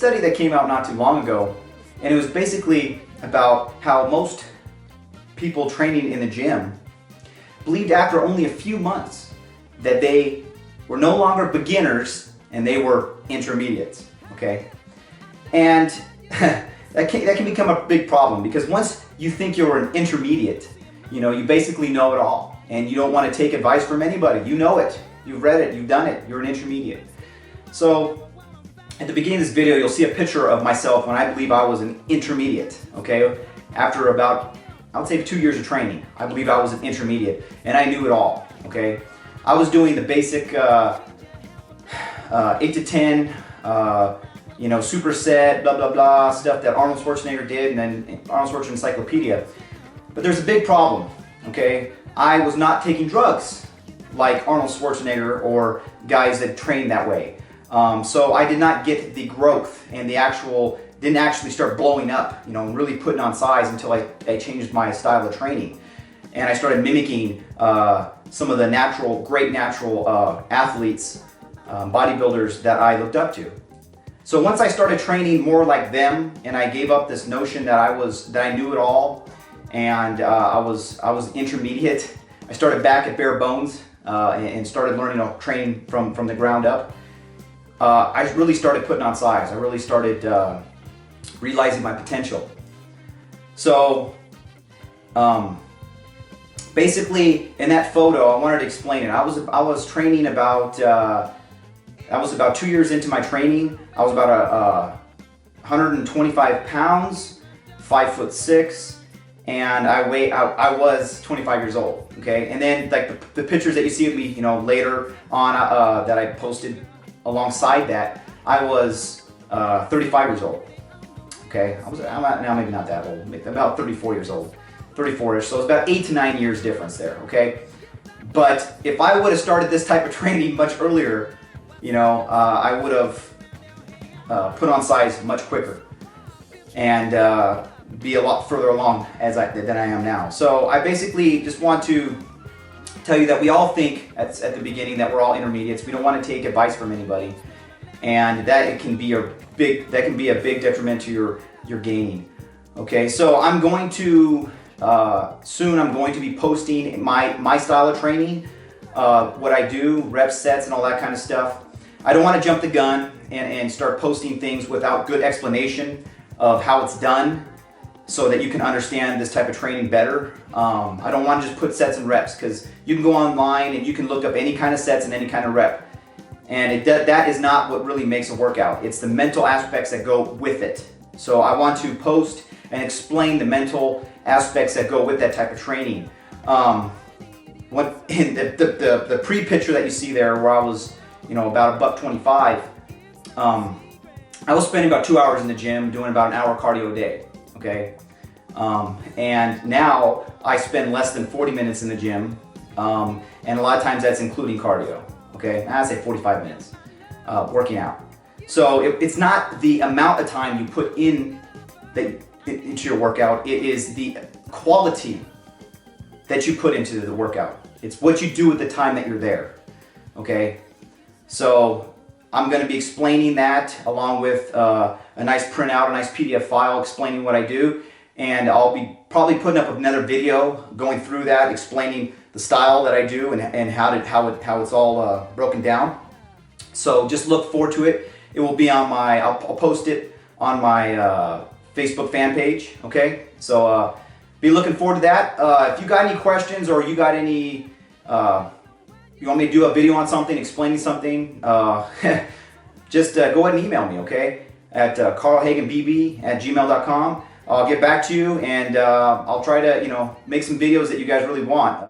study that came out not too long ago, and it was basically about how most people training in the gym believed after only a few months that they were no longer beginners and they were intermediates, okay? And that can become a big problem, because once you think you're an intermediate, you know, you basically know it all and you don't want to take advice from anybody. You know it, you've read it, you've done it, you're an intermediate. So at the beginning of this video, you'll see a picture of myself when I believe I was an intermediate, okay? After about, I would say 2 years of training, I believe I was an intermediate and I knew it all, okay? I was doing the basic 8 to 10, you know, superset, blah, blah, blah, stuff that Arnold Schwarzenegger did, and then Arnold Schwarzenegger Encyclopedia. But there's a big problem, okay? I was not taking drugs like Arnold Schwarzenegger or guys that train that way. So I did not get the growth and didn't actually start blowing up, you know, and really putting on size until I changed my style of training. And I started mimicking some of the great natural athletes, bodybuilders that I looked up to. So once I started training more like them, and I gave up this notion that I knew it all, and I was intermediate, I started back at bare bones and started learning, training from the ground up. I really started putting on size. I really started realizing my potential. So basically, in that photo, I wanted to explain it. I was training about. I was about 2 years into my training. I was about 125 pounds, 5'6", and I was 25 years old. Okay, and then like the pictures that you see of me, you know, later on that I posted alongside that, I was 35 years old. Okay, I'm now maybe not that old, about 34 years old, 34ish. So it's about 8 to 9 years difference there. Okay, but if I would have started this type of training much earlier, you know, I would have put on size much quicker and be a lot further along than I am now. So I basically just want to tell you that we all think at the beginning that we're all intermediates. We don't want to take advice from anybody, and that can be a big detriment to your gaining. Okay, so I'm going to soon. I'm going to be posting my style of training, what I do, reps, sets, and all that kind of stuff. I don't want to jump the gun and start posting things without good explanation of how it's done, so that you can understand this type of training better. I don't want to just put sets and reps, because you can go online and you can look up any kind of sets and any kind of rep, and that is not what really makes a workout. It's the mental aspects that go with it. So I want to post and explain the mental aspects that go with that type of training. In the pre-picture that you see there, where I was, you know, about $125, I was spending about 2 hours in the gym doing about an hour cardio a day. Okay, and now I spend less than 40 minutes in the gym, and a lot of times that's including cardio. Okay, I say 45 minutes working out. So it's not the amount of time you put into your workout, it is the quality that you put into the workout. It's what you do with the time that you're there. Okay, so I'm going to be explaining that along with a nice printout, a nice PDF file explaining what I do, and I'll be probably putting up another video going through that, explaining the style that I do and how it's all broken down. So just look forward to it. It will be on I'll post it on my Facebook fan page. Okay, so be looking forward to that. If you got any questions, or you got any you want me to do a video on something, explaining something, just go ahead and email me, okay? At carlhagenbb@gmail.com. I'll get back to you, and I'll try to, make some videos that you guys really want.